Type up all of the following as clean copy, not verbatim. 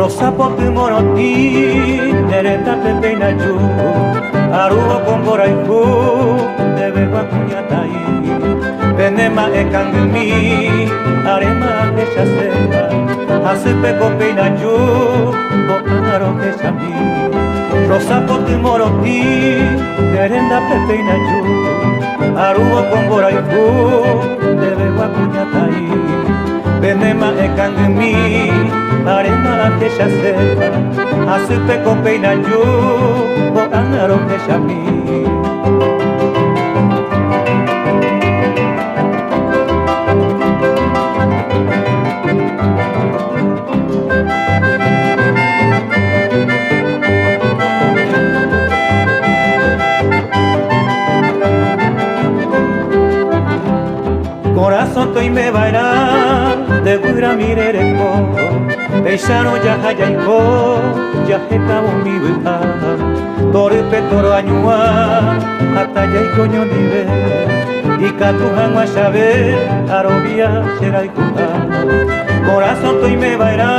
Rosa potu moroti, nereta pepeina ju, aruo kombora iku, debe wakunyatai. Venema e kangmi, arema e chasema, hasupe kopeina ju, ko anaro e chami. Rosa potu moroti, nereta pepeina ju, aruo kombora iku, debe wakunyatai. Venema e kangmi, arema ke chasema, hasupe kopeina ju, ko anaro e chami. Corazón toi me bairá de gura mirereko, Beishano ya hayaiko, ya hekabo mi buha, Torpe toro añua, hata yaiko nyondive, Ikatu hangwa shabe, arobia sheraikuha. Corazón toi me bairá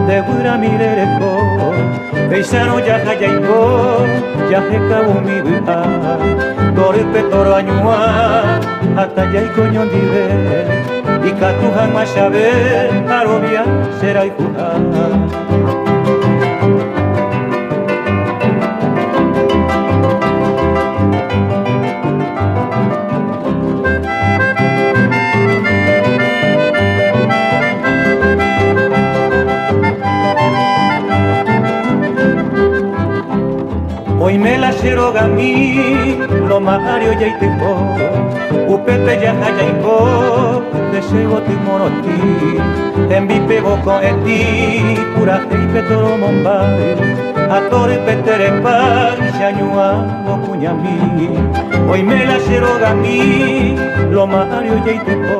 de gura mirereko, Beishano ya hayaiko, ya hekabo mi buha, Torpe toro añua, hata yaiko nyondive, Ikatu hangwa shabe, arobia sheraikuha. Hoy me la shirogami, lo mario ya itepo, upepe ya hayaiko, de shego ti moroti, en vipe boko eti, pura heipe toro mombai, atore peterepa, shanyua bokunyami. Hoy me la shirogami, lo mario ya itepo,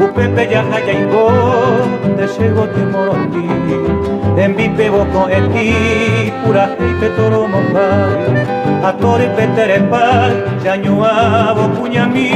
upepe ya hayaiko, de shego ti moroti, en vipe boko eti, pura heipe toro mombai, atore peterepa, shanyua bokunyami.